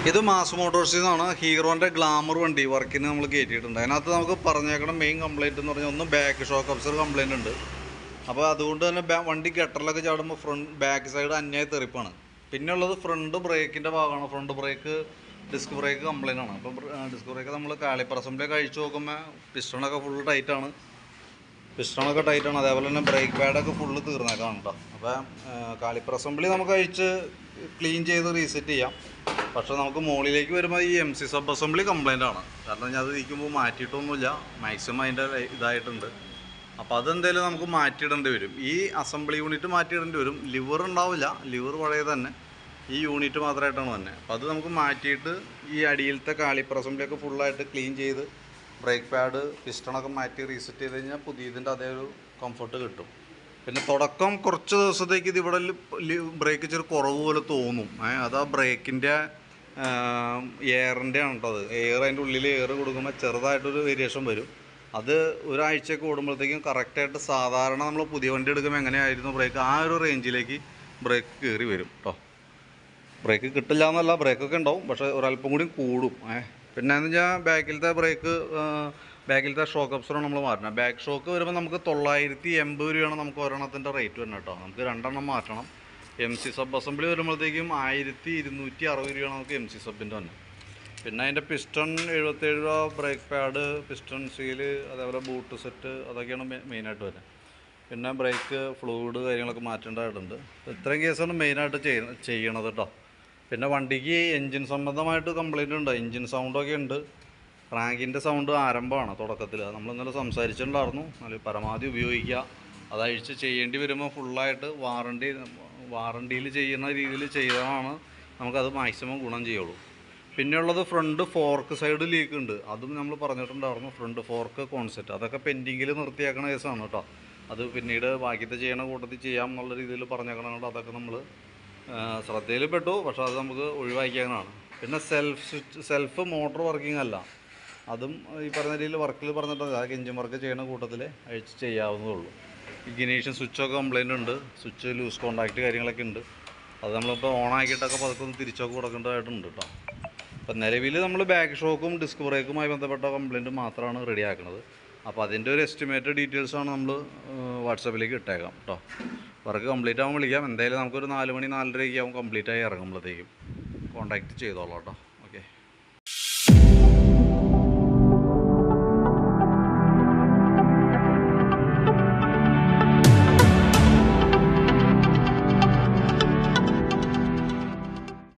ഇത് മാസ് മോട്ടോഴ്സിൽ നിന്നാണ് ഹീറോൻ്റെ ഗ്ലാമർ വണ്ടി വർക്കിന് നമ്മൾ കയറ്റിയിട്ടുണ്ട്. അതിനകത്ത് നമുക്ക് പറഞ്ഞേക്കണം മെയിൻ കംപ്ലയിൻറ്റ് എന്ന് പറഞ്ഞാൽ ഒന്ന് ബാക്ക് ഷോക്ക് അബ്സർ കംപ്ലയിൻ്റ് ഉണ്ട്. അപ്പോൾ അതുകൊണ്ട് തന്നെ വണ്ടി ഗട്ടറിലൊക്കെ ചാടുമ്പോൾ ബാക്ക് സൈഡ് അന്യായ തെറിപ്പാണ്. പിന്നെ ഉള്ളത് ഫ്രണ്ട് ബ്രേക്കിൻ്റെ ഭാഗമാണ്. Front brake disc brake complaint ആണ്. അപ്പോൾ ഡിസ്ക് ബ്രേക്ക് നമ്മൾ കാലിപ്പർ അസംബ്ലിയൊക്കെ അഴിച്ച് നോക്കുമ്പോൾ പിസ്റ്റണൊക്കെ ഫുള്ള് ടൈറ്റാണ്. അതേപോലെ തന്നെ ബ്രേക്ക് പാഡൊക്കെ ഫുള്ള് തീർന്നേക്കാണ് കേട്ടോ. അപ്പോൾ കാലിപ്പർ അസംബ്ലി നമുക്ക് അഴിച്ച് ക്ലീൻ ചെയ്ത് റീസെറ്റ് ചെയ്യാം. പക്ഷേ നമുക്ക് മുകളിലേക്ക് വരുമ്പോൾ ഈ MC സബ് അസംബ്ലി കംപ്ലയിൻ്റ് ആണ്. കാരണം ഞാൻ അത് ഇരിക്കുമ്പോൾ മാറ്റിയിട്ടൊന്നുമില്ല, മാക്സിമം അതിൻ്റെ ഇതായിട്ടുണ്ട്. അപ്പോൾ അതെന്തായാലും നമുക്ക് മാറ്റിയിടേണ്ടി വരും. ഈ അസംബ്ലി യൂണിറ്റ് മാറ്റിയിടേണ്ടി വരും. ലിവർ ഉണ്ടാവില്ല, ലിവർ പഴയ തന്നെ, ഈ യൂണിറ്റ് മാത്രമായിട്ടാണ് തന്നെ. അപ്പോൾ അത് നമുക്ക് മാറ്റിയിട്ട് ഈ അടിയിലത്തെ കാലിപ്പർ അസംബ്ലിയൊക്കെ ഫുള്ളായിട്ട് ക്ലീൻ ചെയ്ത് ബ്രേക്ക് പാഡ് പിസ്റ്റണൊക്കെ മാറ്റി റീസെറ്റ് ചെയ്ത് കഴിഞ്ഞാൽ പുതിയതിൻ്റെ അതേ ഒരു കംഫർട്ട് കിട്ടും. പിന്നെ തുടക്കം കുറച്ച് ദിവസത്തേക്ക് ഇത് ഇവിടെ ബ്രേക്ക് ഇച്ചിരി കുറവ് പോലെ തോന്നും. അത് ആ ബ്രേക്കിൻ്റെ എയറിൻ്റെ ആണ് കേട്ടോ. അത് എയർ അതിൻ്റെ ഉള്ളിൽ എയർ കൊടുക്കുമ്പോൾ ചെറുതായിട്ടൊരു വേരിയേഷൻ വരും. അത് ഒരാഴ്ചയൊക്കെ ഓടുമ്പോഴത്തേക്കും കറക്റ്റായിട്ട് സാധാരണ നമ്മൾ പുതിയ വണ്ടി എടുക്കുമ്പോൾ എങ്ങനെയായിരുന്നു ബ്രേക്ക് ആ ഒരു റേഞ്ചിലേക്ക് ബ്രേക്ക് കയറി വരും കേട്ടോ. ബ്രേക്ക് കിട്ടില്ല എന്നല്ല, ബ്രേക്കൊക്കെ ഉണ്ടാവും, പക്ഷേ ഒരല്പം കൂടി കൂടും. പിന്നെ എന്ന് വെച്ചാൽ ബാക്കിലത്തെ ഷോക്ക് അബ്സറാണ് നമ്മൾ മാറ്റണം. ബാക്ക് ഷോക്ക് വരുമ്പോൾ നമുക്ക് 980 രൂപയാണ് നമുക്ക് ഒരെണ്ണത്തിൻ്റെ റേറ്റ് വരുന്നത് കേട്ടോ. നമുക്ക് 2 എണ്ണം മാറ്റണം. MC സബ് അസംബ്ലി വരുമ്പോഴത്തേക്കും 1260 രൂപയാണ് നമുക്ക് MC സബിൻ്റെ തന്നെ. പിന്നെ അതിൻ്റെ പിസ്റ്റൺ 77 രൂപ, ബ്രേക്ക് പാഡ്, പിസ്റ്റൺ സീല്, അതേപോലെ ബൂട്ട് സെറ്റ്, അതൊക്കെയാണ് മെയിനായിട്ട് വരുന്നത്. പിന്നെ ബ്രേക്ക് ഫ്ലൂയിഡ് കാര്യങ്ങളൊക്കെ മാറ്റേണ്ടതായിട്ടുണ്ട്. ഇത്രയും കേസാണ് മെയിനായിട്ട് ചെയ്യണത് കേട്ടോ. പിന്നെ വണ്ടിക്ക് എൻജിൻ സംബന്ധമായിട്ട് കംപ്ലയിൻ്റ് ഉണ്ട്. എൻജിൻ സൗണ്ടൊക്കെ ഉണ്ട്. റാങ്കിൻ്റെ സൗണ്ട് ആരംഭമാണ് തുടക്കത്തിൽ. അത് നമ്മൾ ഇന്നലെ സംസാരിച്ചിട്ടുണ്ടായിരുന്നു. നല്ല പരമാവധി ഉപയോഗിക്കുക. അതഴിച്ച് ചെയ്യേണ്ടി വരുമ്പോൾ ഫുള്ളായിട്ട് വാറണ്ടിയിൽ ചെയ്യുന്ന രീതിയിൽ ചെയ്താലാണ് നമുക്കത് മാക്സിമം ഗുണം ചെയ്യുള്ളൂ. പിന്നെയുള്ളത് ഫ്രണ്ട് ഫോർക്ക് സൈഡ് ലീക്ക് ഉണ്ട്. അതും നമ്മൾ പറഞ്ഞിട്ടുണ്ടായിരുന്നു. ഫ്രണ്ട് ഫോർക്ക് കോൺസെപ്റ്റ് അതൊക്കെ പെൻഡിങ്ങിൽ നിർത്തിയേക്കണ കേസാണ് കേട്ടോ. അത് പിന്നീട് ബാക്കിയത്തെ ചെയ്യണ കൂട്ടത്തിൽ ചെയ്യാം എന്നുള്ള രീതിയിൽ പറഞ്ഞേക്കണതുകൊണ്ട് അതൊക്കെ നമ്മൾ ശ്രദ്ധയിൽപ്പെട്ടു. പക്ഷേ അത് നമുക്ക് ഒഴിവാക്കിയേക്കണതാണ്. പിന്നെ സെൽഫ് മോട്ടോർ വർക്കിംഗ് അല്ല, അതും ഈ പറഞ്ഞ രീതിയിൽ വർക്കിൽ പറഞ്ഞിട്ടുണ്ട്. അതൊക്കെ എഞ്ചിൻ വർക്ക് ചെയ്യുന്ന കൂട്ടത്തിൽ അഴിച്ച് ചെയ്യാവുന്നതേ ഉള്ളൂ. ഇഗ്നീഷൻ സ്വിച്ചൊക്കെ കംപ്ലയിൻ്റ് ഉണ്ട്. സ്വിച്ച് ലൂസ് കോണ്ടാക്റ്റ് കാര്യങ്ങളൊക്കെ ഉണ്ട്. അത് നമ്മളിപ്പോൾ ഓണാക്കിയിട്ടൊക്കെ പതുക്കെ ഒന്ന് തിരിച്ചൊക്കെ കൊടുക്കേണ്ടതായിട്ടുണ്ട് കേട്ടോ. അപ്പം നിലവിൽ നമ്മൾ ബാക്ക് ഷോക്കും ഡിസ്ക് ബ്രേക്കുമായി ബന്ധപ്പെട്ട കംപ്ലയിൻറ്റ് മാത്രമാണ് റെഡിയാക്കുന്നത്. അപ്പോൾ അതിൻ്റെ ഒരു എസ്റ്റിമേറ്റ് ഡീറ്റെയിൽസാണ് നമ്മൾ വാട്സാപ്പിലേക്ക് ഇട്ടേക്കാം കേട്ടോ. വർക്ക് കംപ്ലീറ്റ് ആകുമ്പോൾ വിളിക്കാം. എന്തായാലും നമുക്കൊരു 4 മണി 4:30 ആവും കംപ്ലീറ്റ് ആയി ഇറങ്ങുമ്പോഴത്തേക്കും. കോൺടാക്റ്റ് ചെയ്തോളാം കേട്ടോ.